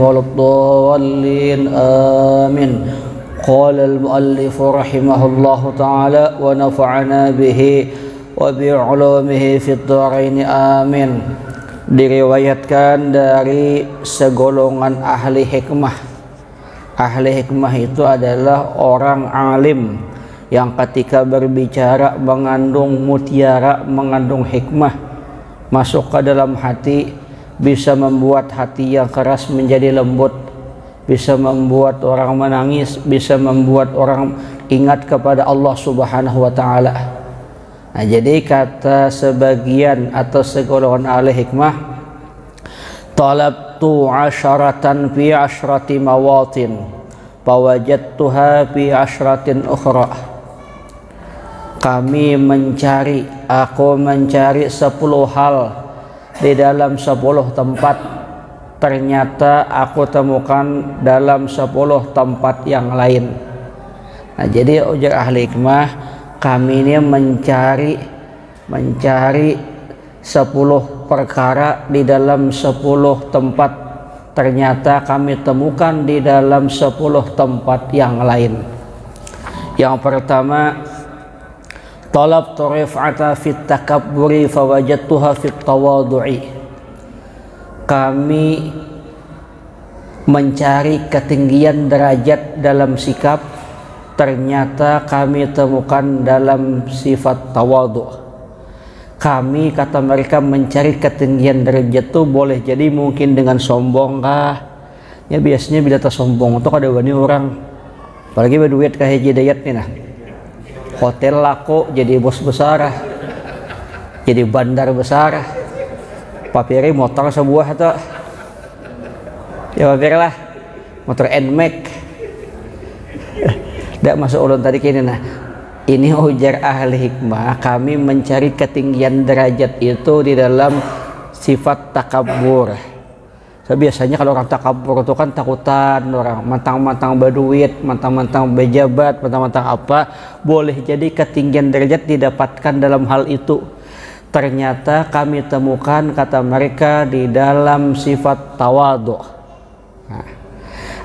ولا الضالين آمين. قال المؤلف رحمه الله تعالى ونفعنا به وبعلومه في الدارين آمين. Diriwayatkan dari segolongan ahli hikmah. Ahli hikmah itu adalah orang alim yang ketika berbicara mengandung mutiara, mengandung hikmah, masuk ke dalam hati, bisa membuat hati yang keras menjadi lembut, bisa membuat orang menangis, bisa membuat orang ingat kepada Allah Subhanahu wa taala. Nah, jadi kata sebagian atau segolongan ahli hikmah, talabtu asharatan fi ashrati mawatin fawajadtuha fi ashratin ukhra. Aku mencari 10 hal di dalam 10 tempat, ternyata aku temukan dalam 10 tempat yang lain. Nah, jadi ujar ahli hikmah, kami ini mencari 10 perkara di dalam 10 tempat, ternyata kami temukan di dalam 10 tempat yang lain. Yang pertama, talabtu rif'ata fit takabburi fawajadtuha fit tawadu'i. Kami mencari ketinggian derajat dalam sikap, ternyata kami temukan dalam sifat tawadu. Kami, kata mereka, mencari ketinggian derajat itu boleh jadi mungkin dengan sombong kah? Ya biasanya bila tak sombong itu ada wani orang, apalagi berduit kah hidayat nih nah. Hotel laku jadi bos besar, jadi bandar besar, papiri motor sebuah atau ya papir lah motor NMAX. Tidak masuk ulun tadi kini. Nah, ini ujar ahli hikmah, kami mencari ketinggian derajat itu di dalam sifat takabur. So, biasanya kalau orang takabur itu kan takutan, orang mantang-mantang berduit, mantang-mantang bejabat, mantang-mantang apa. Boleh jadi ketinggian derajat didapatkan dalam hal itu. Ternyata kami temukan, kata mereka, di dalam sifat tawadu. Nah,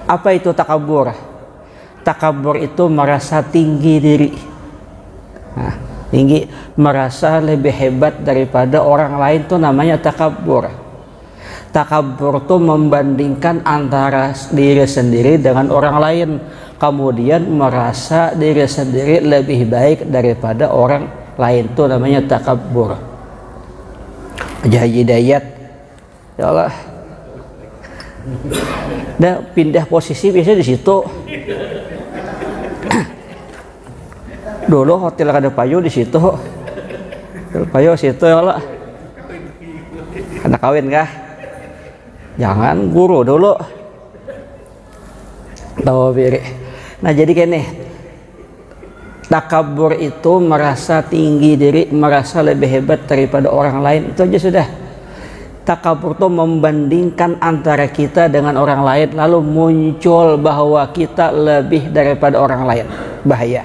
apa itu takabur? Takabur itu merasa tinggi diri. Nah, tinggi, merasa lebih hebat daripada orang lain, itu namanya takabur. Takabur itu membandingkan antara diri sendiri dengan orang lain, kemudian merasa diri sendiri lebih baik daripada orang lain, itu namanya takabur. Haji Hidayat, ya Allah, dah pindah posisi biasanya di situ. Dulu hotel Kada Payu di situ, Hotel Payu situ ya Allah. Anak kawin kah? Jangan guru dulu. Tahu biri. Nah jadi kene, takabur itu merasa tinggi diri, merasa lebih hebat daripada orang lain, itu aja sudah. Takabur itu membandingkan antara kita dengan orang lain, lalu muncul bahwa kita lebih daripada orang lain. Bahaya.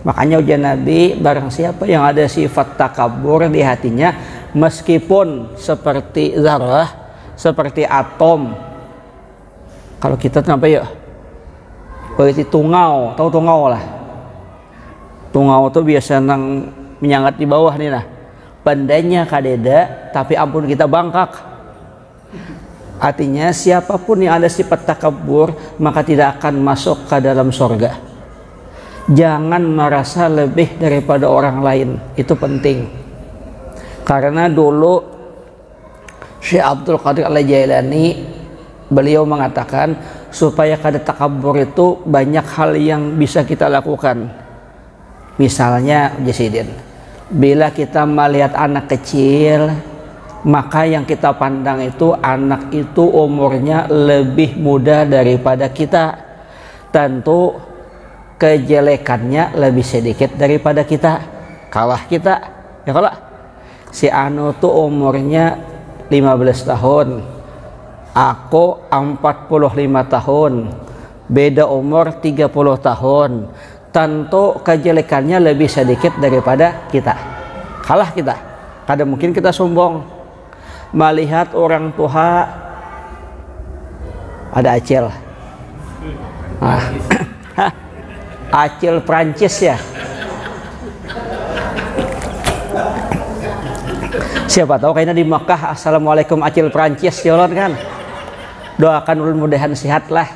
Makanya ujian Nabi, barang siapa yang ada sifat takabur di hatinya, meskipun seperti zarah, seperti atom. Kalau kita kenapa ya? Seperti tungau, tahu tungau lah. Tungau itu biasa nang menyangat di bawah nih nah. Bandanya kadeda, tapi ampun kita bangkak. Artinya siapapun yang ada sifat takabur, maka tidak akan masuk ke dalam surga. Jangan merasa lebih daripada orang lain, itu penting. Karena dulu Syekh Abdul Qadir Al-Jailani, beliau mengatakan supaya kada takabur itu banyak hal yang bisa kita lakukan. Misalnya Jasidin, bila kita melihat anak kecil, maka yang kita pandang itu anak itu umurnya lebih muda daripada kita, tentu kejelekannya lebih sedikit daripada kita, kalah kita ya. Kalau si Anu tuh umurnya 15 tahun, aku 45 tahun, beda umur 30 tahun, tentu kejelekannya lebih sedikit daripada kita, kalah kita. Kadang mungkin kita sombong melihat orang tua Ada Acil. Nah. Acil Prancis ya. Siapa tahu kayaknya di Makkah, assalamualaikum Acil Prancis jalan kan. Doakan ulun mudahan sehat lah.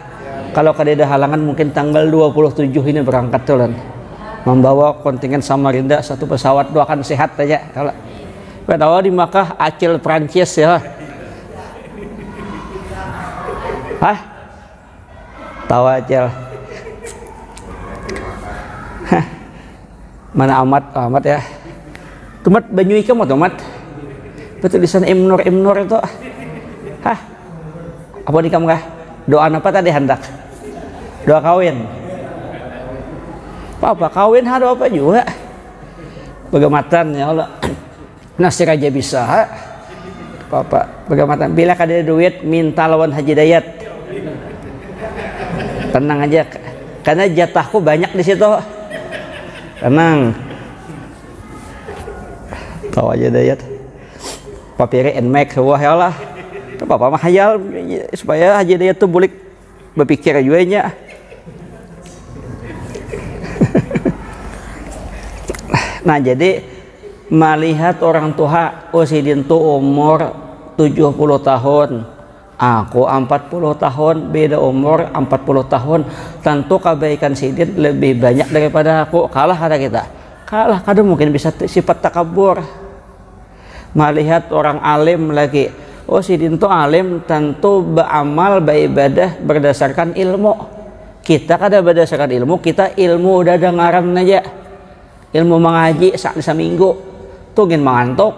Kalau kada ada halangan mungkin tanggal 27 ini berangkat tuh, membawa kontingen Samarinda satu pesawat. Doakan sehat aja. Kalau tahu di Makkah Acil Prancis ya. Hah? Tahu Acil? Mana amat ya. Tumat Banyui kamu tumat. Betul tulisan Imnur itu. Hah? Apa di kamu kah? Doa apa tadi hendak? Doa kawin. Apa kawin ada apa juga? Begamatan ya Allah. Nasir aja bisa. Apa begamatan. Bila kada duit minta lawan Haji Dayat. Tenang aja. Karena jatahku banyak di situ. Tenang. Tahu aja Dayat. Papiri enmek wah ya Allah. Apa mah hayal supaya Haji Dayat tuh boleh berpikir juga nya. Nah, jadi melihat orang tua Sidin tuh umur 70 tahun. Aku 40 tahun, beda umur 40 tahun. Tentu kebaikan Sidin lebih banyak daripada aku. Kalah kata kita. Kalah kadang mungkin bisa sifat takabur. Melihat orang alim lagi. Sidin itu alim, tentu beramal, beribadah berdasarkan ilmu. Kita kada berdasarkan ilmu, kita ilmu udah dengaran aja. Ilmu mengaji seminggu. Tuh gin mengantuk.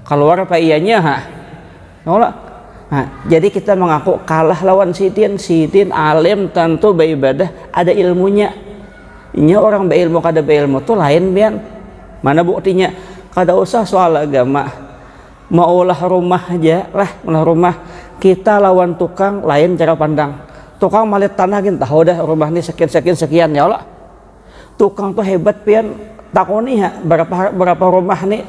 Keluar apa iyanya ha? Nolak. Nah, jadi kita mengaku kalah lawan Sidin. Sidin alim, tentu beribadah ada ilmunya. Ini orang berilmu kada berilmu tuh lain bian. Mana buktinya? Kada usah soal agama. Maulah rumah aja lah, maulah rumah. Kita lawan tukang lain cara pandang. Tukang malit tanah gin tahu dah rumah ini sekian ya Allah. Tukang tuh hebat pian. Takoni ha berapa rumah nih.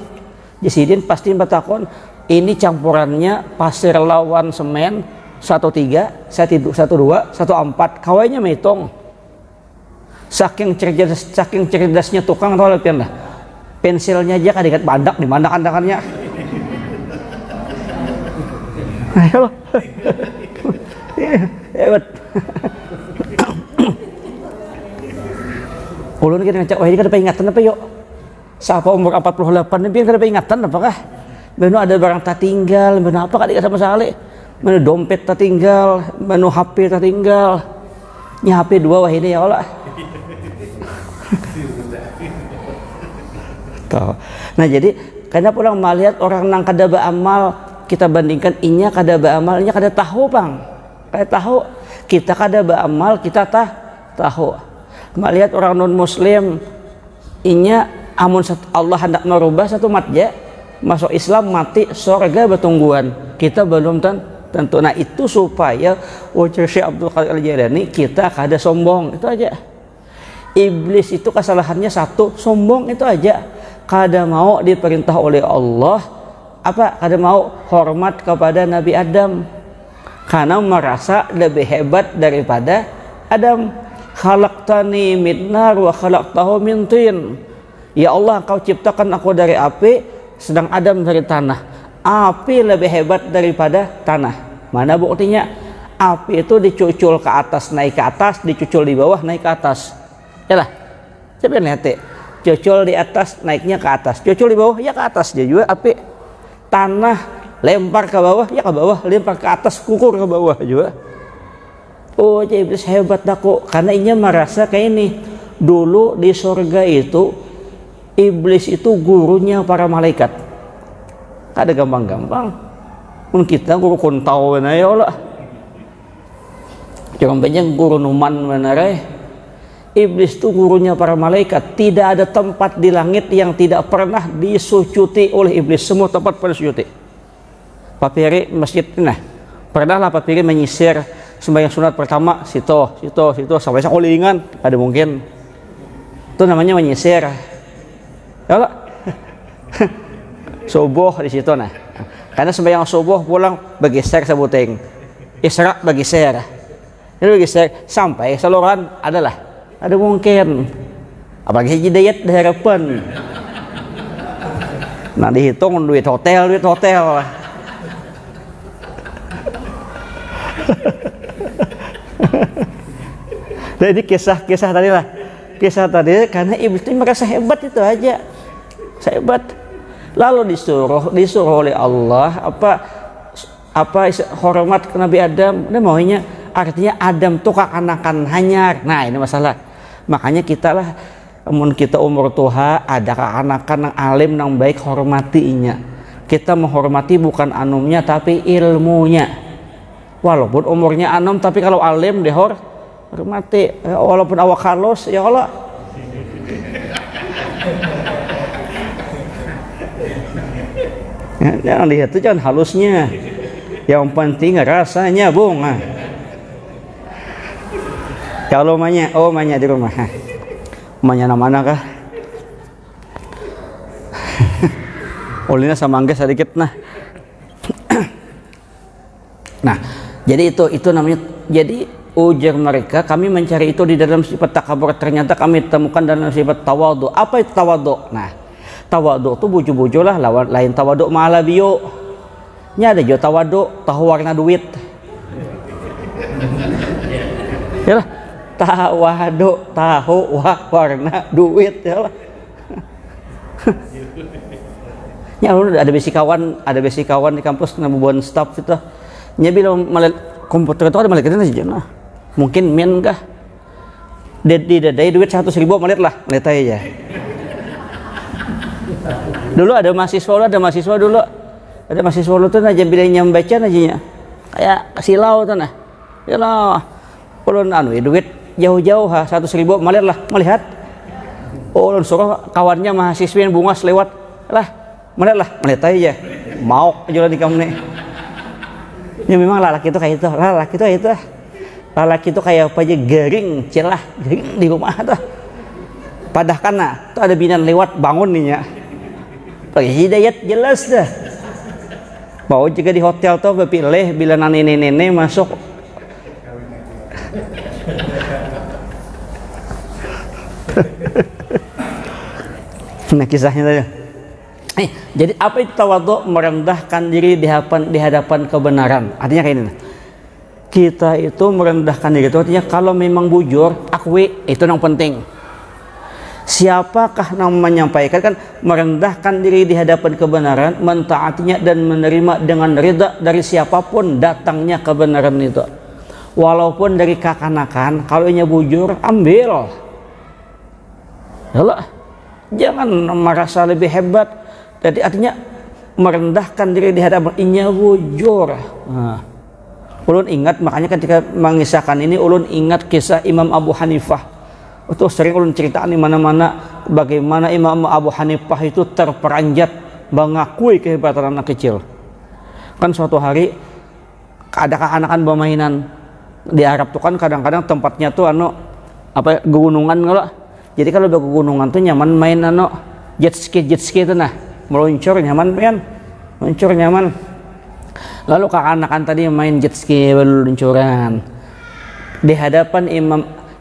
Sidin pasti bertakon. Ini campurannya pasir lawan semen 1,3, 1,2, 1,4. Kawainya menghitung. Saking cerdasnya tukang tahu pian dah. Pensilnya aja kadikat bandak di mandak-andakannya. Ayo. Hebat. Ulun kita ngecek, wah ini kada ingatan apa yuk? Siapa umur 48 ini biar kada ingatan apakah? Menu ada barang tak tinggal, menu apa kada sama sekali. Menu dompet tak tinggal, menu HP tak tinggal. Ini HP 2 wah ini ya Allah. Nah jadi karena pulang melihat orang nang kada beramal, kita bandingkan inya kada beramal, inya kada tahu bang, kada tahu. Kita kada beramal, kita tahu. Melihat orang non muslim, inya amun Allah hendak merubah satu matja, masuk Islam mati surga bertungguan. Kita belum tentu. Nah itu supaya ujar Syekh Abdul Qadir Al-Jailani kita kada sombong, itu aja. Iblis itu kesalahannya satu, sombong itu aja. Kada mau diperintah oleh Allah, kada mau hormat kepada Nabi Adam karena merasa lebih hebat daripada Adam. Khalaqtani min nar wa khalaqtahu min tin. Ya Allah, Engkau ciptakan aku dari api, sedang Adam dari tanah. Api lebih hebat daripada tanah. Mana buktinya? Api itu dicucul ke atas naik ke atas, dicucul di bawah naik ke atas. Yalah, coba lihat. Cucul di atas naiknya ke atas, cucul di bawah ya ke atas. Dia juga api. Tanah lempar ke bawah ya ke bawah, lempar ke atas kukur ke bawah juga. Oh, jadi iblis hebat aku karena inya merasa kayak ini. Dulu di surga itu iblis itu gurunya para malaikat. Kada gampang-gampang. Mun kita guru kontau benar ya Allah. Jangan banyak guru numan benar. Iblis itu gurunya para malaikat. Tidak ada tempat di langit yang tidak pernah disucuti oleh iblis. Semua tempat pada sucuti. Papiri masjid nah. Pernahlah papiri menyisir sembahyang sunat pertama situ sampai sakulingan ada mungkin. Itu namanya menyisir. Ya Allah. Subuh di situ nah. Karena sembahyang subuh pulang bergeser sebuting. Isra bagi share. Itu bagi share sampai saluran adalah ada mungkin. Apalagi hidayat diharapan. Nah dihitung duit hotel. Jadi kisah tadi lah. Kisah tadi karena iblis itu merasa hebat itu aja. Hebat. Lalu disuruh oleh Allah apa hormat ke Nabi Adam. Dia maunya artinya Adam tuh kekanakan hanyar. Nah ini masalah. Makanya kita umur tuha ada kekanakan yang alim yang baik hormatinya. Kita menghormati bukan anumnya tapi ilmunya. Walaupun umurnya anom tapi kalau alim dihormati. Walaupun awak halus ya Allah. Jangan lihat itu jangan halusnya. Yang penting rasanya bung. Kalau mahnya di rumah. Mahnya mana kah? Ulina sama angga sedikit nah. Nah, jadi itu namanya. Jadi ujar mereka, kami mencari itu di dalam sifat takabur, ternyata kami temukan dalam sifat tawadhu. Apa itu tawadhu? Nah, tawadhu itu buju-buju lah, lain tawadhu ma'ala biyo. Nya ada jo tawadhu tahu warna duit. Ya lah, tawadhu tahu warna duit ya lah. Ya ada besi kawan di kampus nabubuan staff itu. Nya bilang komputer itu ada malaikatnya aja nah. Mungkin min kah? Dadai duit 100.000 malit aja. Dulu ada mahasiswa dulu. Ada mahasiswa dulu tuh aja bilangnya membaca aja kayak silau tuh nah. Yalah. Ulun duit jauh-jauh 100.000 melihat. Ulun suruh kawannya mahasiswa yang bungas lewat malit aja. Mau aja di kamu nih. Ya memang lelaki itu kayak itu. Lelaki itu kayak apa aja garing di rumah tuh. Padahal kan tuh ada binan lewat bangun nih ya. Pakai hidayat jelas dah. Mau juga di hotel tuh pilih bila nenek masuk. Nah kisahnya tadi. Jadi apa itu tawadhu? Merendahkan diri di hadapan kebenaran. Artinya kayak ini. Kita itu merendahkan diri itu artinya kalau memang bujur, akui itu yang penting. Siapakah yang menyampaikan kan merendahkan diri di hadapan kebenaran, mentaatinya dan menerima dengan ridha dari siapapun datangnya kebenaran itu. Walaupun dari kekanakan, kalau nya bujur ambil. Yalah, jangan merasa lebih hebat. Jadi artinya merendahkan diri di hadapan inya bujur. Nah, ulun ingat makanya ketika mengisahkan ini ulun ingat kisah Imam Abu Hanifah. Itu sering ulun ceritakan di mana-mana bagaimana Imam Abu Hanifah itu terperanjat mengakui kehebatan anak kecil. Kan suatu hari ada keanakan permainan di Arab tuh kan kadang-kadang tempatnya tuh gunungan kalau. Jadi kalau di gunungan tuh nyaman main jet ski itu nah. Meluncur nyaman. Lalu kakak-anakan tadi main jet ski luncuran di hadapan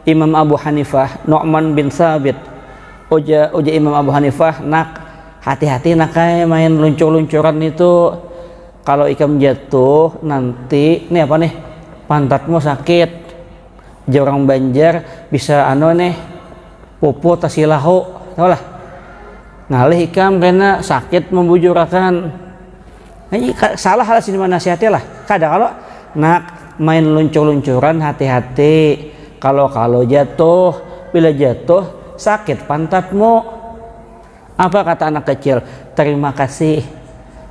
Imam Abu Hanifah, Nu'man bin Sabit. Uja Imam Abu Hanifah, nak hati-hati nak kayak main luncur-luncuran itu. Kalau ikam jatuh nanti nih pantatmu sakit. Jorang Banjar bisa pupu tasilahu tahu lah. Ngalih ikam karena sakit membujurakan. Ini salah hal sini nasihatnya lah. Kadang kalau nak main luncur-luncuran hati-hati. Kalau jatuh, bila jatuh sakit pantatmu. Apa kata anak kecil? Terima kasih.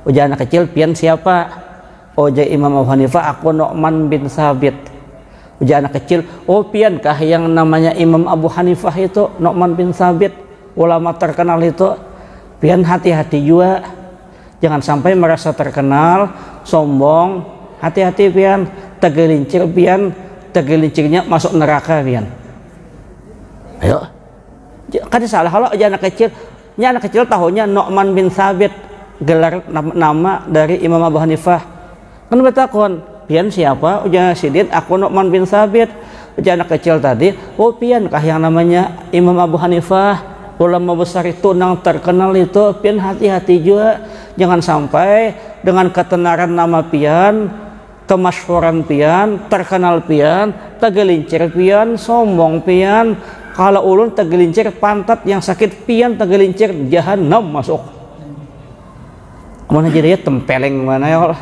Ujar anak kecil, pian siapa? Ujar Imam Abu Hanifah, aku Nu'man bin Sabit. Ujar anak kecil, oh piankah yang namanya Imam Abu Hanifah itu Nu'man bin Sabit, ulama terkenal itu. Pian hati-hati juga, jangan sampai merasa terkenal, sombong. Hati-hati pian, tergelincirnya masuk neraka pian. Ayo, kan salah kalau anak kecil tahunya Nu'man bin Sabit, gelar nama dari Imam Abu Hanifah. Kan bertakon, pian siapa? Ujar Sidin, aku Nu'man bin Sabit. Ujar anak kecil tadi, oh pian kah yang namanya Imam Abu Hanifah, ulama besar itu nang terkenal itu. Pian hati-hati juga, jangan sampai dengan ketenaran nama pian, kemasyhuran pian, terkenal pian, tegelincir pian, sombong pian. Kalau ulun tegelincir pantat yang sakit pian, tegelincir jahanam masuk. Mana jadi ya tempeleng mana ya Allah.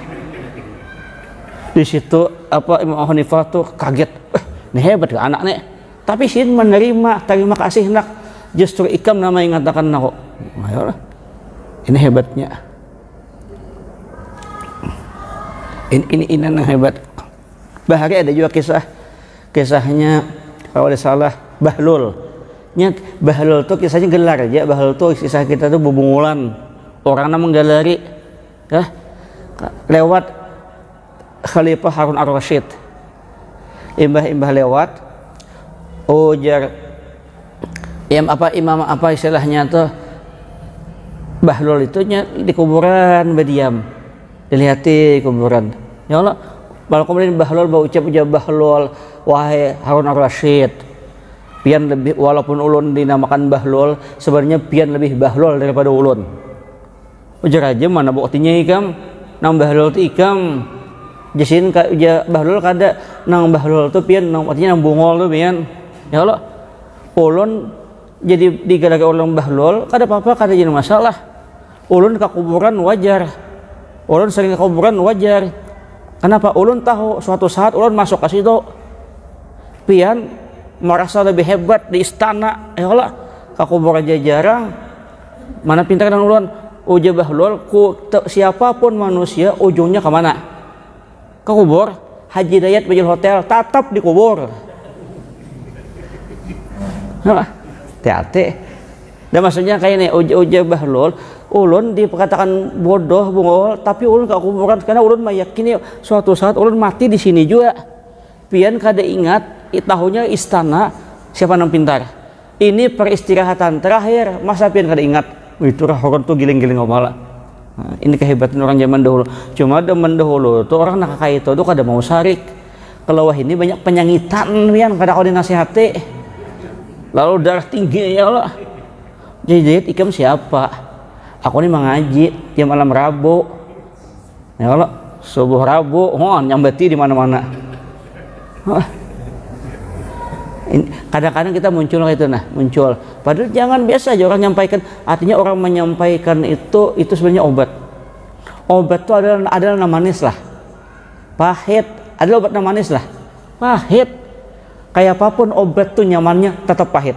Di situ apa Imam Hanifah tuh kaget, ini hebat ke anak nih. Tapi Sidin menerima, terima kasih nak. Justru Ikam nama yang mengatakan nak. Ayolah, ini hebatnya. Ini yang hebat. Bahari ada juga kisahnya kalau ada salah Bahlul. Bahlul tuh kisahnya gelar aja. Bahlul tuh kisah kita tuh bubungulan. Orang nama menggalari, ya, lewat Khalifah Harun ar-Rasyid. Imbah lewat, ujar imam apa istilahnya tuh Bahlul itu di kuburan berdiam, dilihati kuburan. Ya Allah, kalau kemudian Bahlul berucap Bahlul, wahai Harun ar-Rasyid, pian lebih, walaupun ulun dinamakan Bahlul, sebenarnya pian lebih Bahlul daripada ulun. Ujar aja mana buktinya Ikam, nang Bahlul itu Ikam. Jasin ujar Bahlul kada nang Bahlul itu pian, nang artinya nang bungol tuh pian. Ya Allah, ulun jadi digalakan orang Bahlul, kada apa-apa, kada jadi masalah. Ulun ke kuburan wajar, ulun sering ke kuburan wajar. Kenapa? Ulun tahu suatu saat ulun masuk ke situ, pian merasa lebih hebat di istana. Ya Allah, ke kuburan aja jarang. Mana pintar dan ulun. Ujar Bahlul, siapapun manusia ujungnya kemana? Ke kubur. Haji Dayat Bajul Hotel tetap di kubur. Hati-hati. Dan maksudnya kayak ini, ujar Bahlul, ulun dikatakan bodoh, bungol, tapi ulun ke kuburan karena ulun meyakini suatu saat ulun mati di sini juga. Pian kada ingat, tahunya istana siapa yang pintar. Ini peristirahatan terakhir, masa pian kada ingat? Itu orang tuh giling-giling kepala. Nah, ini kehebatan orang zaman dahulu. Cuma zaman dahulu tuh orang nak kayak itu tuh kada mau sarik. Kalau wah ini banyak penyangitan pian kada kau dinasihati. Lalu darah tinggi ya Allah. Jadi Ikam siapa? Aku ini mengaji tiap malam Rabu. Ya Allah, subuh Rabu, nyambati di mana-mana. Kadang-kadang kita muncul muncul. Padahal jangan biasa aja orang menyampaikan. Artinya orang menyampaikan itu sebenarnya obat. Obat itu adalah nama manis lah. Pahit, adalah obat nama manis lah. Pahit. Kayak apapun obat tuh nyamannya tetap pahit.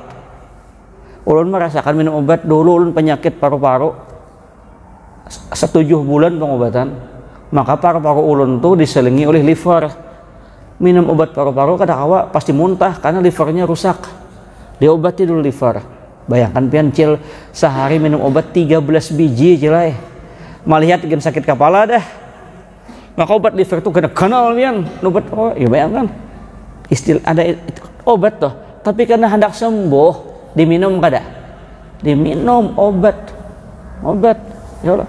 Ulun merasakan minum obat dulu, ulun penyakit paru-paru. 7 bulan pengobatan. Maka paru-paru ulun tuh diselingi oleh liver. Minum obat paru-paru kadang-kadang pasti muntah karena livernya rusak. Diobati dulu liver. Bayangkan pian cil sehari minum obat 13 biji cilai. Melihat gen sakit kepala dah. Maka obat liver tuh kena kenal pian. Obat ya bayangkan. Ada obat tuh, tapi karena hendak sembuh diminum kada. Diminum obat. Ya Allah.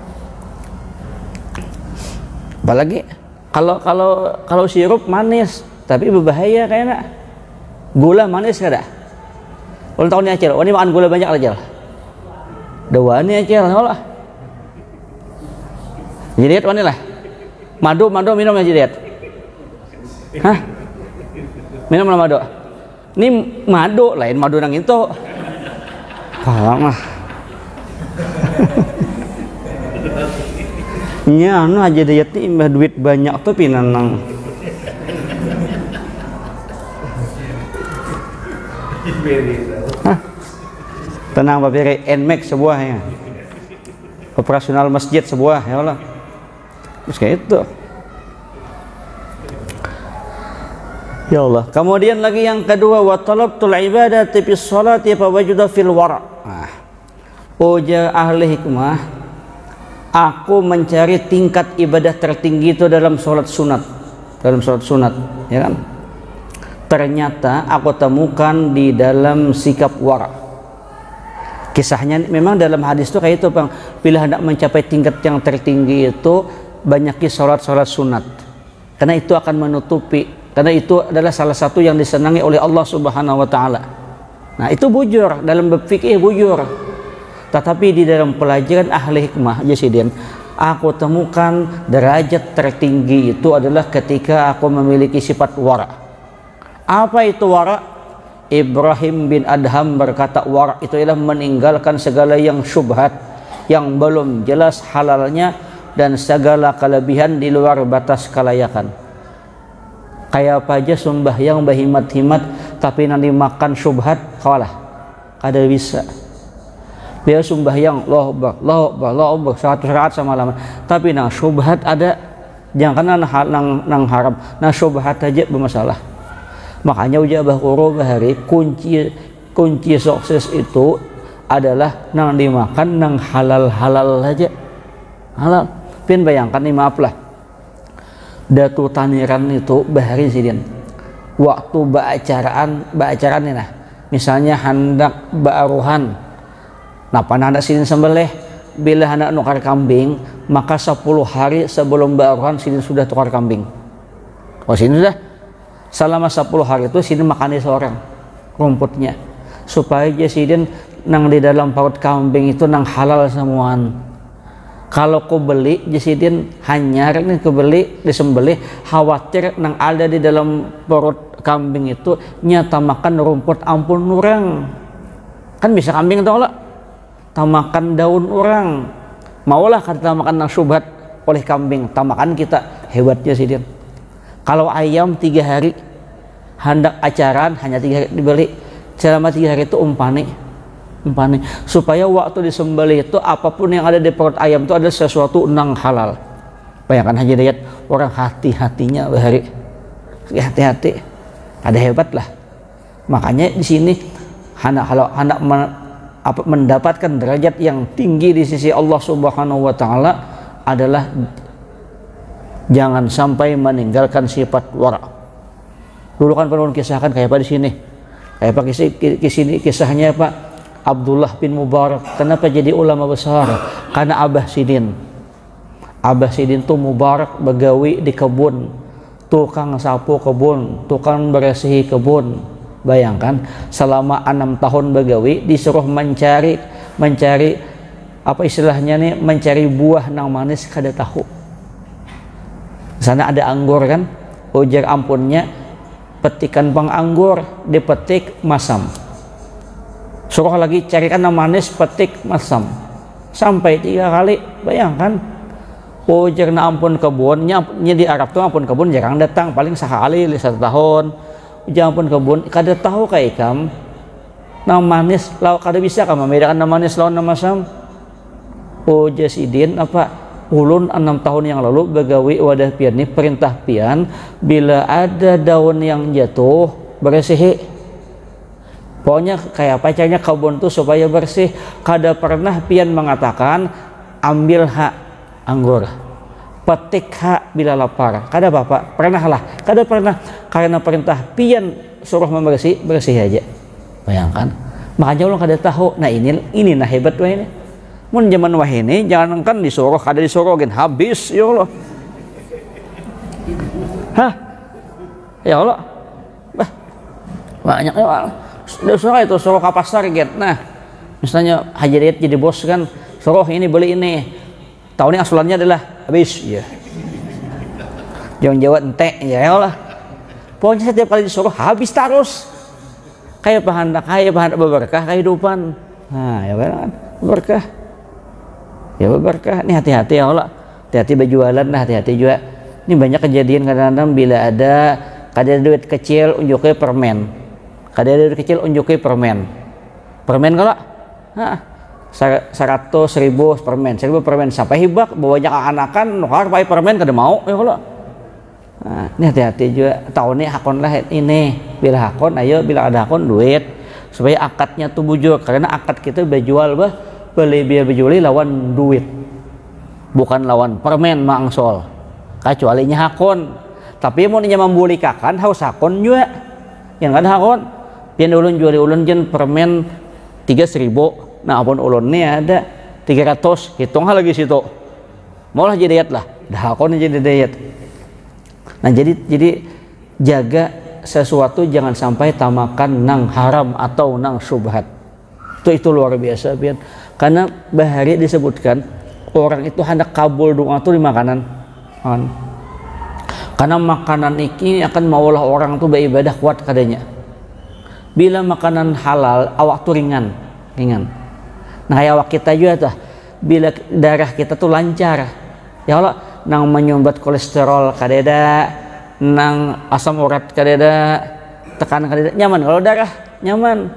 Apalagi kalau sirup manis tapi berbahaya kayaknya. Gula manis kada? Ulang tahun ni acil, ini makan gula banyak aja. Dua ni acil, Allah. Jadi mana lah? Madu minum aja diet. Hah? Minum lah madu. Ini madu lain madu nang itu. Kalang lah. Nya anu aja diet imbah duit banyak tuh pinanang. Tenang Pak Piri, NMAX sebuah ya. Operasional masjid sebuah ya Allah. Terus kayak itu. Ya Allah. Kemudian lagi yang kedua, wa talabtul ibadati bis salati fa wajuda fil wara. Ujar ahli hikmah, aku mencari tingkat ibadah tertinggi itu dalam sholat sunat. Dalam sholat sunat, ya kan? Ternyata aku temukan di dalam sikap wara. Kisahnya memang dalam hadis itu kayak itu Bang. Bila hendak mencapai tingkat yang tertinggi itu banyaki sholat sunat. karena itu akan menutupi, karena itu adalah salah satu yang disenangi oleh Allah Subhanahu wa taala. Nah, itu bujur dalam berfikih, bujur. Tetapi di dalam pelajaran ahli hikmah Jasidin, aku temukan derajat tertinggi itu adalah ketika aku memiliki sifat wara. Apa itu wara? Ibrahim bin Adham berkata wara itu adalah meninggalkan segala yang syubhat, yang belum jelas halalnya, dan segala kelebihan di luar batas kelayakan. Kayak apa aja sembahyang berhimat-himat tapi nanti makan syubhat kalah, kada bisa. Dia sembahyang Allahu Akbar, Allahu Akbar, Allahu Akbar 100 rakaat sama lama, tapi nang syubhat ada, jangan nang haram, nang syubhat aja bermasalah. Makanya ujar bahwa bahari kunci sukses itu adalah nang dimakan nang halal aja, halal. Pin bayangkan nih, maaf lah, Datu Taniran itu bahari sidin waktu baacaraan nih, nah misalnya hendak baaruhan, nah panada sidin sembelih, bila hendak nukar kambing maka 10 hari sebelum baaruhan sidin sudah tukar kambing. Oh, sidin sudah selama 10 hari itu sidin makan seorang rumputnya, supaya sidin nang di dalam perut kambing itu nang halal semuaan. Kalau kau beli jasidin hanyar nih, kau beli disembelih, khawatir nang ada di dalam perut kambing itu nyata makan rumput ampun orang, kan bisa kambing tau lah tamakan daun orang, maulah kita makan nang syubhat oleh kambing, tamakan kita, hebat jasidin. Kalau ayam 3 hari hendak acaran hanya 3 hari dibeli, selama 3 hari itu umpani, supaya waktu disembelih itu apapun yang ada di perut ayam itu adalah sesuatu nang halal. Bayangkan haji dayat orang hati-hatinya bahari, hati-hati, ada hebat lah. Makanya di sini kalau hendak mendapatkan derajat yang tinggi di sisi Allah Subhanahu wa taala adalah jangan sampai meninggalkan sifat wara. Dulu kan pernah kisahkan kayak apa di sini, kayak apa kisahnya Pak Abdullah bin Mubarak. Kenapa jadi ulama besar? Karena Abah Sidin tuh Mubarak begawi di kebun, tukang sapu kebun, tukang bersihi kebun. Bayangkan selama 6 tahun begawi disuruh mencari apa istilahnya nih, mencari buah nang manis kada tahu. Sana ada anggur kan, ujar ampunnya petikan pang anggur, dipetik masam, suruh lagi carikan nang manis, petik masam, sampai 3 kali. Bayangkan ujar na ampun kebunnya di Arab tuh ampun kebun jarang datang, paling sekali 1 tahun. Ujar ampun kebun kada tahu kayak ikam nang manis law kada bisa kam membedakan nang manis lawan nang masam. Ujar sidin apa ulun 6 tahun yang lalu begawi wadah pian ini, perintah pian bila ada daun yang jatuh bersihi. Pokoknya kayak apa caranya kebun tuh supaya bersih. Kada pernah pian mengatakan ambil hak anggur, petik hak bila lapar. Kada bapak pernah lah, kada pernah, karena perintah pian suruh membersih, bersih aja. Bayangkan, makanya ulun kada tahu. Nah ini nah hebat wah ini. Mun zaman wah ini jangan kan disuruh, kada disuruh gen habis ya Allah. Hah? Ya Allah. Banyak ya Allah. Suruh itu suruh ke pasar gen. Nah, misalnya Haji Dayat jadi bos kan, suruh ini beli ini. Tahun ini asulannya adalah habis ya. Jangan jawab ente ya Allah. Pokoknya setiap kali disuruh habis terus. Kayak bahan berkah kehidupan. Nah, ya kan berkah. Ya berkah, ini hati-hati ya Allah, hati-hati berjualan, nah hati-hati juga. Ini banyak kejadian kadang-kadang bila ada duit kecil unjuknya permen, duit kecil unjuknya permen kalau 100.000 permen, 1.000 permen sampai hibak banyak anakan nukar pakai permen kada mau ya Allah. Nah, ini hati-hati juga. Tahun ini hakon lah ini, bila hakon ayo, bila ada hakon duit supaya akadnya tuh bujur, karena akad kita berjual beli biar berjual lawan duit, bukan lawan permen mangsol, kecuali nya hakon. Tapi mau nya membulikakan harus hakon juga, yang kan hakon pian ulun jual ulun jen permen 3.000, nah apun ulun nih ada 300, hitung lagi situ, maulah jadi dayat lah, dah hakon jadi dayat. Nah jadi jaga sesuatu jangan sampai tamakan nang haram atau nang syubhat. Itu luar biasa pian. Karena bahari disebutkan orang itu hendak kabul doa itu di makanan. Karena makanan ini akan maulah orang tuh beribadah kuat kadanya. Bila makanan halal awak tuh ringan. Nah awak kita juga tuh bila darah kita tuh lancar. Ya Allah, nang menyumbat kolesterol kadeda, nang asam urat kadeda, tekanan kadeda nyaman. Kalau darah nyaman.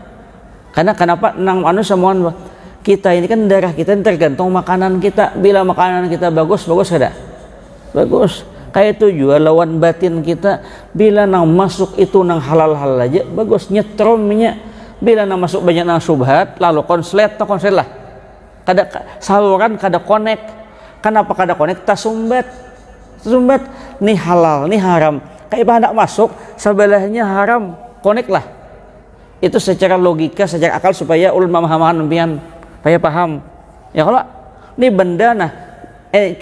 Karena kenapa nang anu semuanya kita ini kan darah kita tergantung makanan kita. Bila makanan kita bagus kada? Bagus. Kayak itu juga lawan batin kita. Bila nang masuk itu nang halal aja bagus, nyetromnya. Bila nang masuk banyak nang subhat lalu konslet lah. Kada saluran kada connect. Kenapa kada connect? Tasumbat nih halal nih haram. Kayak hendak masuk sebelahnya haram, connect lah. Itu secara logika, secara akal supaya ulun memahaman pian, supaya paham. Ya kalau ini benda nah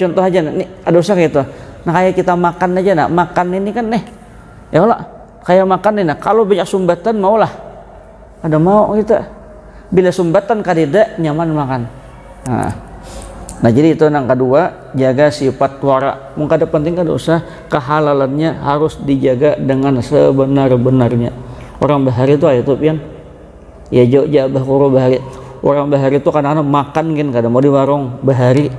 contoh aja nih ada usah gitu. Nah kayak kita makan aja nak, makan ini kan nih ya Allah kayak makan ini nah, kalau banyak sumbatan maulah ada mau kita bila sumbatan kadida nyaman makan. Nah jadi itu yang kedua, jaga sifat wara. Mungkin ada penting kada usah kehalalannya harus dijaga dengan sebenar-benarnya. Orang bahari itu ayat pian ya jabah kuro bahari. Orang bahari itu kadang-kadang makan kan kada mau di warung bahari.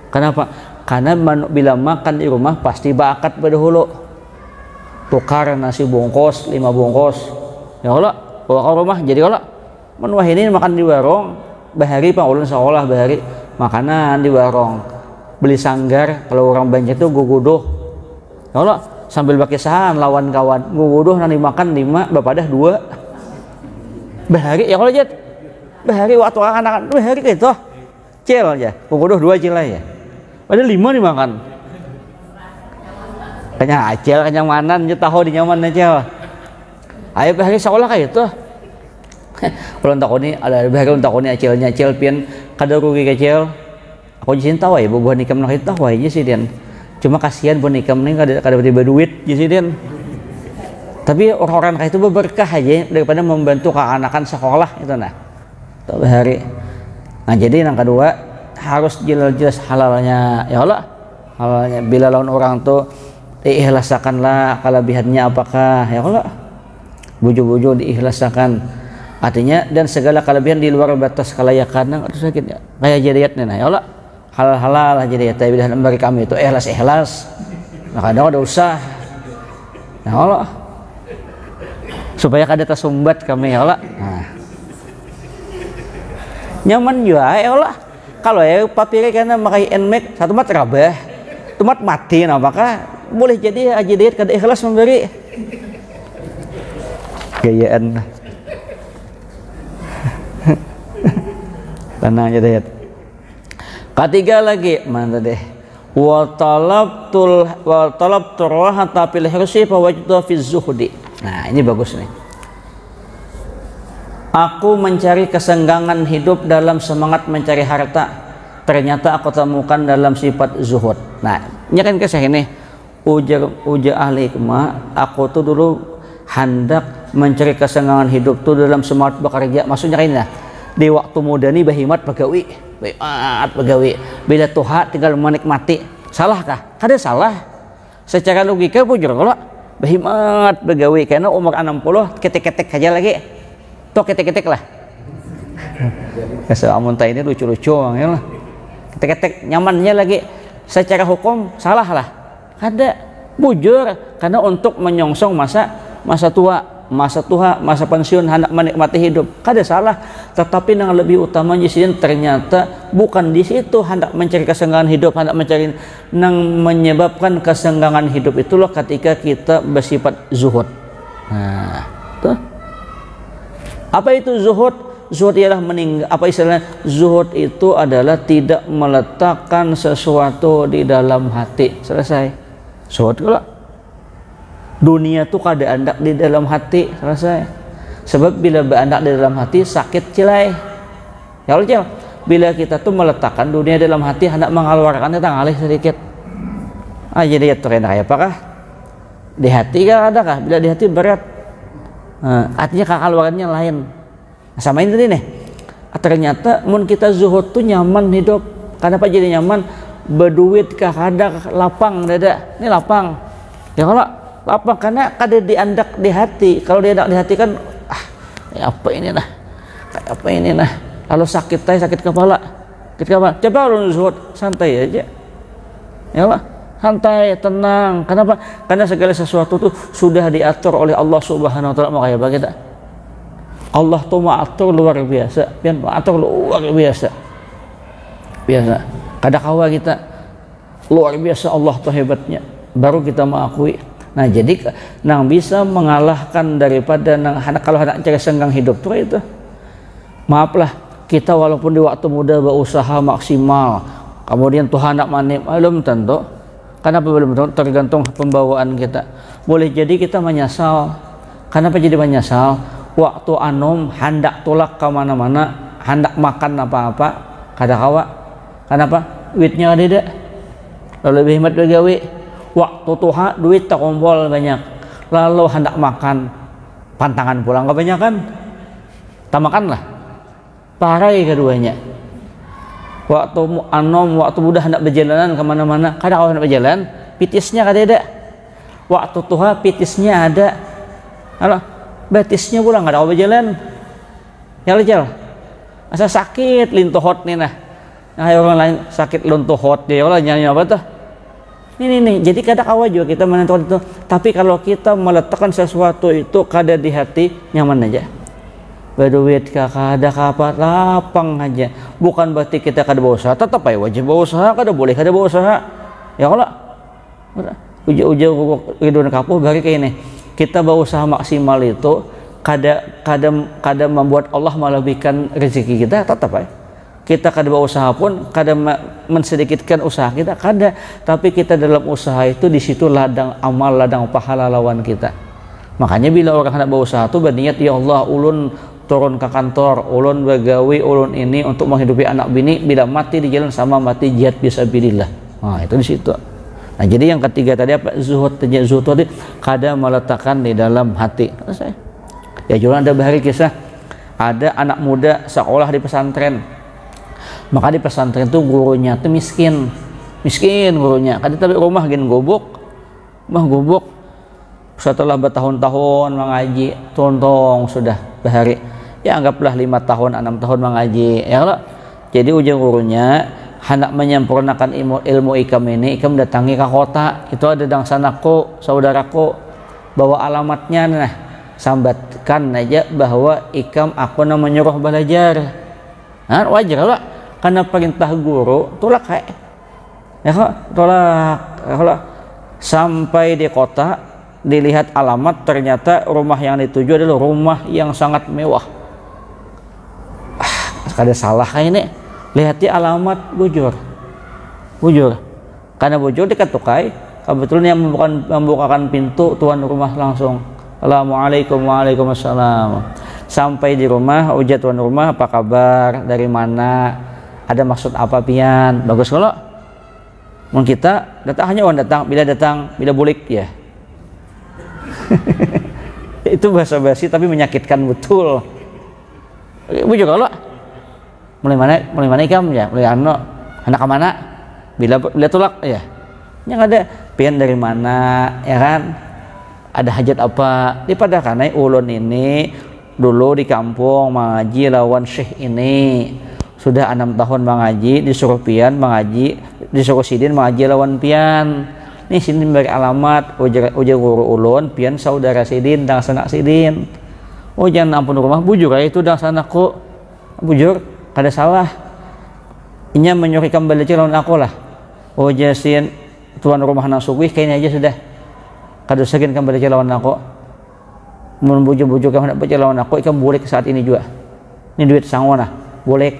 Kenapa? Karena bila makan di rumah pasti bakat pada hulu tukar nasi bungkus 5 bungkus ya Allah bawa ke rumah jadi Allah menuah ini makan di warung bahari pak ulun sekolah bahari makanan di warung beli sanggar kalau orang banyak itu guguduh ya Allah sambil pakai sahan lawan kawan guguduh nanti makan 5 bapak dah 2 bahari ya kalau jat bahari waktu anak-anak bahari gitu cil aja guguduh 2 cil aja ada 5 dimakan. Kenyang acel, kenyang manan, dia tahu di nyaman aja. Ayo bahari sekolah kayak itu. Kalau takut nih ada bahari takut nih acel pian kada rugi kecil. Aku jisin tahu ya buah nikam nak itu tahu aja sih Dian. Cuma kasihan buah nikam nih kada tiba duit sih Dian. Tapi orang-orang kayak itu berkah aja daripada membantu keanakan sekolah itu nah. Tahu bahari. Nah jadi yang kedua harus jelas halalnya ya Allah halalnya bila lawan orang tuh diikhlaskanlah kelebihannya apakah ya Allah buju-buju diikhlaskan artinya dan segala kelebihan di luar batas kelayakan itu sakit ya kayak jadiatnya nah ya Allah halal jadi tapi bila memberi kami itu ikhlas nah kadang ada usah ya Allah supaya kada tersumbat kami ya Allah nah. Nyaman juga ya Allah kalau ya papirnya karena makai enmek satu mat rabah tumat mati nah maka boleh jadi aja diet kada ikhlas memberi gayaan tenang aja diet. Ketiga lagi mana deh wa talabtu rahata fil hirsi fa wajdu fi zuhdi. Nah ini bagus nih. Aku mencari kesenggangan hidup dalam semangat mencari harta. Ternyata aku temukan dalam sifat zuhud. Nah, ini kan kisah ini. Ujar ahli hikmah, aku tuh dulu hendak mencari kesenggangan hidup tuh dalam semangat bekerja. Maksudnya ini lah. Di waktu muda nih bahimat begawi. Bila tuha tinggal menikmati. Salahkah? Kada salah. Secara logika bujur kalau bahimat begawi karena umur 60 ketek-ketek aja lagi. Toh ketek-ketek lah. Kesel amunta ini lucu-lucu ya lah. Ketek-ketek nyamannya lagi. Secara hukum salah lah. Kada bujur karena untuk menyongsong masa tua, masa pensiun hendak menikmati hidup. Kada salah. Tetapi yang lebih utamanya sih ternyata bukan di situ hendak mencari kesenggangan hidup, hendak mencari yang menyebabkan kesenggangan hidup itulah ketika kita bersifat zuhud. Nah, tuh. Apa itu zuhud? Zuhud ialah apa istilahnya? Zuhud itu adalah tidak meletakkan sesuatu di dalam hati. Selesai. Zuhud kalau dunia tuh kada andak di dalam hati. Selesai. Sebab bila berandak di dalam hati sakit cilai. Ya Allah, bila kita tuh meletakkan dunia dalam hati hendak mengeluarkannya tangalih sedikit. Jadi itu kayak apakah? Di hati kan ada kah? Bila di hati berat, artinya kekeluarannya lain. Sama ini nih, ternyata mun kita zuhud tuh nyaman hidup. Kenapa jadi nyaman? Berduit kada lapang dada. Ini lapang. Ya kalau lapang karena kada diandak di hati. Kalau diandak di hati kan kayak apa ini nah? Kayak apa ini nah? Lalu sakit kepala. Coba lu zuhud, santai aja. Ya Allah, santai, tenang. Kenapa? Karena segala sesuatu tuh sudah diatur oleh Allah Subhanahu wa taala. Makanya bagi kita Allah tuh mengatur luar biasa, pian mengatur luar biasa. Biasa. Kada kawa kita luar biasa Allah tuh hebatnya. Baru kita mengakui. Nah, jadi nang bisa mengalahkan daripada nang kalau anak cara senggang hidup tuh itu. Maaflah, kita walaupun di waktu muda berusaha maksimal, kemudian Tuhan nak manim, belum tentu. Kenapa belum tentu? Tergantung pembawaan kita. Boleh jadi kita menyesal. Kenapa jadi menyesal? Waktu anom hendak tolak ke mana-mana, hendak makan apa-apa, kada kawa. Kenapa? Duitnya ada tidak? Lalu lebih hemat begawi. Waktu Tuhan duit tak kumpul banyak. Lalu hendak makan, pantangan pulang kebanyakan. Tak makanlah. Parai keduanya. Waktu anom, waktu muda hendak berjalanan kemana-mana, kada kawa hendak berjalan, pitisnya kada ada. Waktu Tuhan pitisnya ada. Halo. Batisnya pulang nggak ada berjalan, ya lejal, asa sakit lintuhot nih nah orang lain sakit lintuhot dia orang nyanyi apa tuh ini jadi kadang awal juga kita menentukan itu, tapi kalau kita meletakkan sesuatu itu kada di hati nyaman aja, berduit kada kapat lapang aja, bukan berarti kita kada berusaha, tetap aja wajib berusaha, kada boleh kada berusaha, ya kalau uja hidup kapuh bagi kayak ini. Kita berusaha maksimal itu kadang membuat Allah melebihkan rezeki kita, tetap ya. Kita kadang berusaha pun kadang mensedikitkan usaha kita, kada. Tapi kita dalam usaha itu di situ ladang amal, ladang pahala lawan kita. Makanya bila orang hendak berusaha itu berniat, ya Allah, ulun turun ke kantor, ulun begawi, ulun ini untuk menghidupi anak bini, bila mati di jalan sama mati jihad fisabilillah. Nah, itu di situ. Nah, jadi yang ketiga tadi apa? Zuhud tadi kada meletakkan di dalam hati. Selesai. Ya juga ada bahari kisah ada anak muda sekolah di pesantren. Maka di pesantren itu gurunya tuh miskin gurunya. Kada tapi rumah gen gobok. Setelah bertahun-tahun mengaji, tontong sudah bahari. Ya anggaplah 5 tahun, 6 tahun mengaji. Ya Allah. Jadi ujung gurunya hendak menyempurnakan ilmu ikam ini, ikam datangi ke kota, itu ada dangsanaku, saudaraku, bawa alamatnya, nah sambatkan aja bahwa ikam aku menyuruh belajar. Nah, wajar lah, karena perintah guru, tolak kayak, ya tolak, sampai di kota, dilihat alamat, ternyata rumah yang dituju adalah rumah yang sangat mewah. Ada salah kayak ini. Lihat di alamat bujur karena bujur dikatukai kebetulan yang membukakan pintu tuan rumah langsung Assalamualaikum, waalaikumsalam. Sampai di rumah ujar tuan rumah, apa kabar, dari mana, ada maksud apa pian, bagus kalau kita datang hanya orang datang bila bulik ya. Itu bahasa basi tapi menyakitkan betul. Bujur kalau mulai mana ikam ya, mulai anak kemana, bila tolak ya, yang ada pian dari mana ya kan, ada hajat apa, daripada karena ulun ini dulu di kampung mengaji lawan syekh ini sudah 6 tahun mengaji, disuruh pian mengaji, disuruh sidin mengaji lawan pian. Nih sini beri alamat, ujar guru ulun pian saudara sidin dan sanak sidin. Oh jangan ampun rumah bujur ya itu dan sanaku bujur. Kada salah inya menyuruhkan belajar lawan aku lah. Oh jasin tuan rumah nang sugih kayaknya aja sudah kada sakin kan belajar lawan aku, mun bujuk-bujuk kan belajar lawan aku ikan boleh saat ini juga ini duit sangona boleh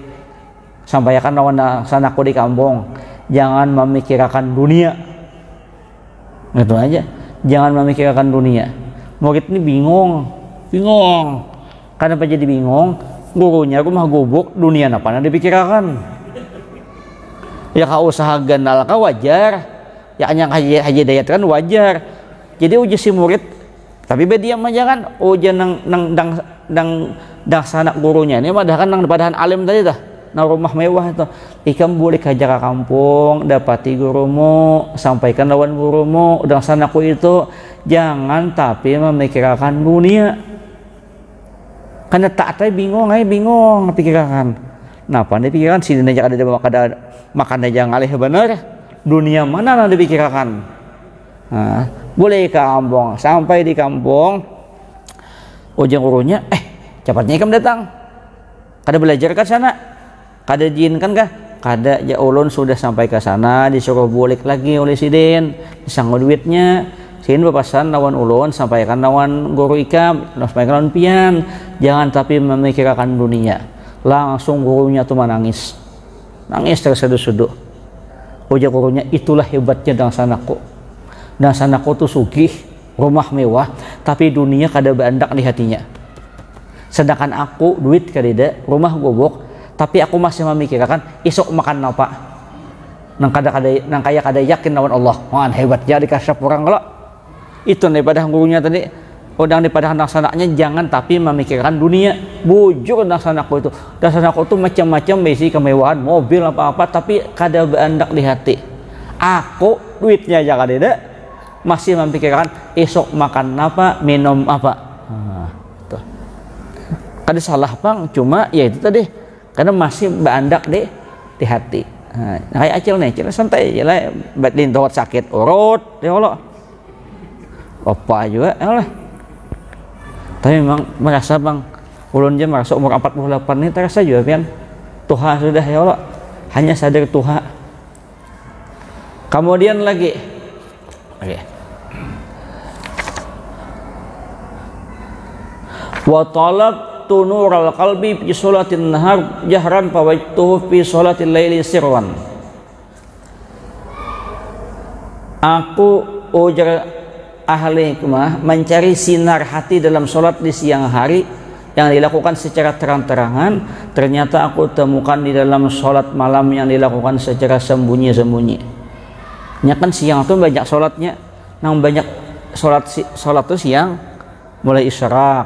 sampaikan lawan sanaku di kampung, jangan memikirkan dunia gitu aja, jangan memikirkan dunia. Murid ini bingung kenapa jadi bingung? Gurunya rumah gubuk, dunia apa yang dipikirkan? Ya kau usaha ganal kau wajar, ya yang haji dayat kan wajar. Jadi uji si murid tapi be diam aja kan, uji dang sanak gurunya ini mah kan nang padahan alim tadi dah, nang rumah mewah itu. Ikam boleh kaja ke kampung, dapati gurumu, sampaikan lawan gurumu, dang sanaku itu, jangan tapi memikirkan dunia. Karena tak tahu bingung pikirkan. Nah, pandai pikirkan sini aja ada makan aja ngalih bener. Dunia mana yang dipikirkan? Nah, boleh ke kampung, sampai di kampung ujung gurunya cepatnya ikam datang, kada belajar ke sana, kada jinkan kah, kada ya ulun sudah sampai ke sana, disuruh balik lagi oleh sidin, disanggup duitnya sidin berpesan lawan ulun, sampaikan lawan guru ikam, sampaikan lawan pian, jangan tapi memikirkan dunia. Langsung gurunya tuh menangis, nangis terseduh-seduh. Ujar gurunya, itulah hebatnya dan sanaku tuh sugih, rumah mewah, tapi dunia kada bandak di hatinya. Sedangkan aku duit kadeda, rumah gobok, tapi aku masih memikirkan isok makan apa. Nang kaya kada yakin lawan Allah. Wah, hebatnya dikasih orang kalau itu daripada gurunya tadi. Udang daripada sanaknya jangan tapi memikirkan dunia. Bujur sanaku itu. Sanaku itu macam-macam besi kemewahan, mobil apa-apa, tapi kada bandak di hati. Aku duitnya aja kadeda, masih memikirkan esok makan apa, minum apa. Nah, itu. Kada salah bang, cuma ya itu tadi karena masih bandak di hati. Nah, kayak acil nih, acil santai aja lah, batin tawat sakit urut, ya Allah. Apa juga, ya Allah. Tapi memang merasa bang, ulun je merasa umur 48 ini terasa juga pian. Tuha sudah ya Allah, hanya sadar Tuha. Kemudian lagi, wa talabtu nural qalbi fi sholatin nahar jahran fawajtuhu fi sholatil laili sirwan. Aku ujar ahli hikmah mencari sinar hati dalam sholat di siang hari yang dilakukan secara terang-terangan, ternyata aku temukan di dalam sholat malam yang dilakukan secara sembunyi-sembunyi. Ya kan siang tuh banyak sholatnya, nang banyak sholat tuh siang, mulai isyraq,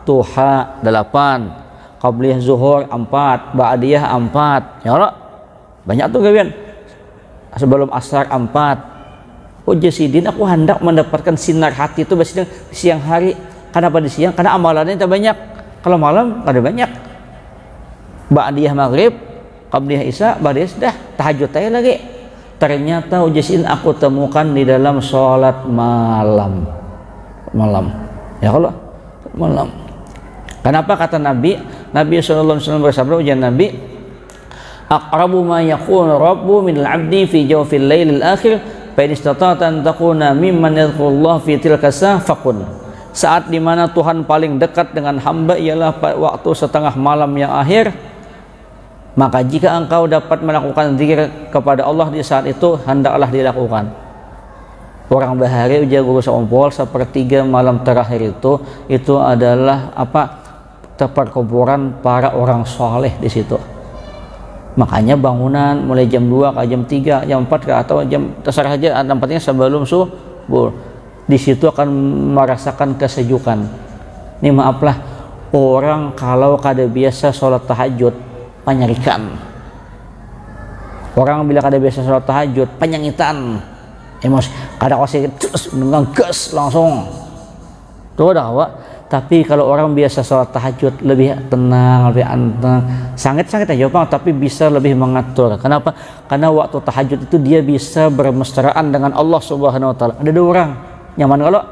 duha 8, qabliyah zuhur 4, ba'diyah 4, ya Allah, banyak tuh gawian. Sebelum asar 4. Sidin aku hendak mendapatkan sinar hati itu di siang hari. Kenapa di siang? Karena amalannya tak banyak. Kalau malam ada banyak. Ba'diyah maghrib, qabliyah isya, ba'diyah sudah tahajud aja lagi. Ternyata sidin aku temukan di dalam sholat malam. Ya Allah, malam. Kenapa kata Nabi SAW bersabda, ujian Nabi, aqrabu ma yakunu rabbu minal abdi fi jawfil lailil akhir fa in istata'ta an takuna mimman yadhkurullah fi tilka safaqun. Saat dimana Tuhan paling dekat dengan hamba ialah waktu setengah malam yang akhir, maka jika engkau dapat melakukan zikir kepada Allah di saat itu, hendaklah dilakukan. Orang bahari ujar guru saumpol sepertiga malam terakhir itu adalah perkuburan para orang soleh di situ. Makanya bangunan mulai jam 2 ke jam 3, jam 4 ke atau jam terserah aja, tempatnya sebelum subuh. Di situ akan merasakan kesejukan. Ini maaflah, orang kalau kada biasa sholat tahajud penyarikan. Orang bila kada biasa sholat tahajud penyangitan. Emosi kada kasih terus ngegas langsung. Tuh dah Wak. Tapi kalau orang biasa sholat tahajud lebih tenang, lebih anteng, sangat-sangat aja bang, tapi bisa lebih mengatur. Kenapa? Karena waktu tahajud itu dia bisa bermesraan dengan Allah Subhanahu Wa Taala. Ada dua orang nyaman kalau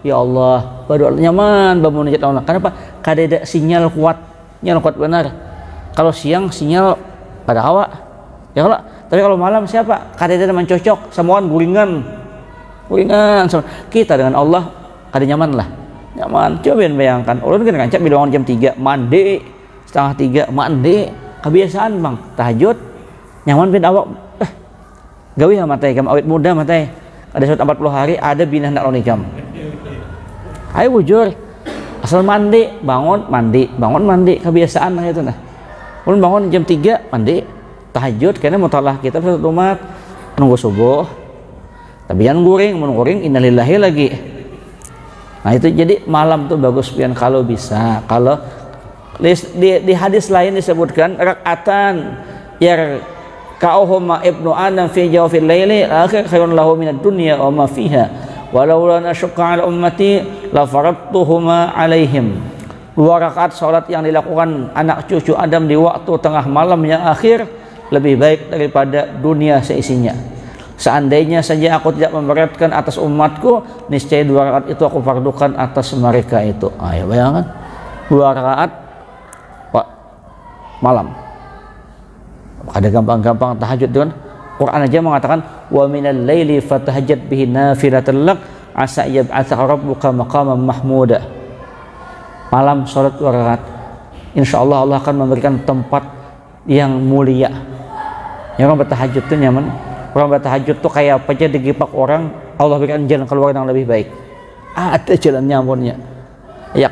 ya Allah baru nyaman bermunajat Allah. Kenapa? Kada ada sinyal kuat benar. Kalau siang sinyal pada awak, ya kalau. Tapi kalau malam siapa? Kada ada mencocok, semuaan gulingan. Kita dengan Allah kada nyaman lah. Nyaman, coba bayangkan ulun kan ngancak bila bangun jam 3 mandi, setengah 3 mandi, kebiasaan bang tahajud nyaman pin awak gawe matai kam awet muda matai ada 40 hari ada binah nak lonikam. Ayo bujur asal mandi bangun mandi kebiasaan itu nah. Ulun bangun jam 3 mandi tahajud karena mutalah kita satu umat nunggu subuh tapi jangan guring innalillahi lagi Nah itu jadi malam tuh bagus pian kalau bisa. Kalau di hadis lain disebutkan rakaatan yarka'uhuma ibnu adam fi jawfil laili akhir khairun lahu minad dunya wa ma fiha walau la nasyqa 'ala ummati la faradtuhuma 'alaihim. 2 rakaat salat yang dilakukan anak cucu Adam di waktu tengah malam yang akhir lebih baik daripada dunia seisinya. Seandainya saja aku tidak memberatkan atas umatku, niscaya 2 rakaat itu aku fardukan atas mereka itu. Ayo bayangkan 2 rakaat malam. Ada gampang-gampang tahajud kan? Quran aja mengatakan wa minal laili fatahajjat bihi nafilatan lak asa yab'atsaka rabbuka maqaman mahmuda. Malam salat 2 rakaat. Insyaallah Allah akan memberikan tempat yang mulia. Yang orang bertahajud itu nyaman. Orang bertahajud tuh kayak apa aja digipak orang, Allah berikan jalan keluar yang lebih baik. Ada jalan nyamunnya. Ya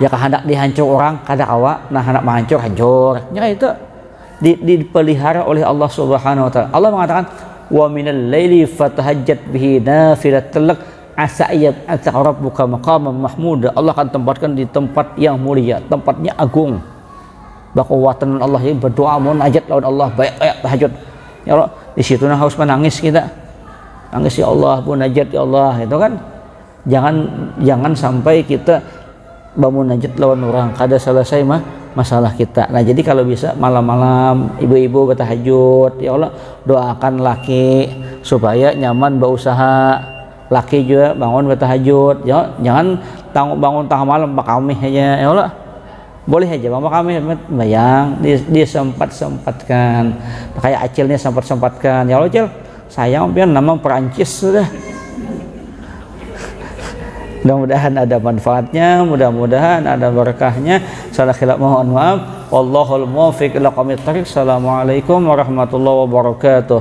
hendak dihancur orang kada kawa, nah hendak hancur. Ya itu dipelihara oleh Allah Subhanahu wa taala. Allah mengatakan wa minal laili fatahajjat bihi nafilatan lak asa yab'atsaka rabbuka maqaman mahmuda. Allah akan tempatkan di tempat yang mulia, tempatnya agung. Bakuwatan Allah yang berdoa munajat lawan Allah baik tahajud. Ya Allah, di situ harus menangis kita. Nangis ya Allah, munajat ya Allah, itu kan. Jangan sampai kita bermunajat lawan orang kada selesai masalah kita. Nah, jadi kalau bisa malam-malam ibu-ibu bertahajud, ya Allah, doakan laki supaya nyaman berusaha. Laki juga bangun bertahajud. Ya, jangan bangun tengah malam Pak kami aja, ya Allah. Boleh aja mama kami bayang dia sempat-sempatkan kayak acilnya sempat-sempatkan ya Allah Cil sayang pian nama Perancis sudah. Mudah-mudahan ada manfaatnya, mudah-mudahan ada berkahnya. Salah khilaf mohon maaf. Wallahul muwaffiq ila aqwamit thoriq. Assalamualaikum warahmatullahi wabarakatuh.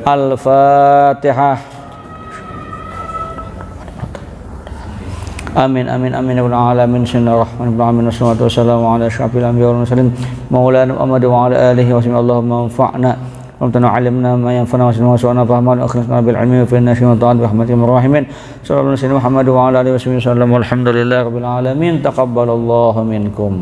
Al-Fatihah. Amin amin amin ya rabbal alamin. Bismillahirrahmanirrahim. Wassalatu wassalamu ala asyrafil anbiya'i wal mursalin maulana Muhammad wa ala alihi wa sahbihi. Allahumma anfa'na wa alimna ma yanfa'una wa su'ana fahman wa akhlisna bil ilmi wa inna syai'an ta'ala bi rahmatil rahimin. Sallallahu alaihi wa sallam Muhammad wa ala alihi wa sahbihi. Alhamdulillahi rabbil alamin. Taqabbalallahu minkum.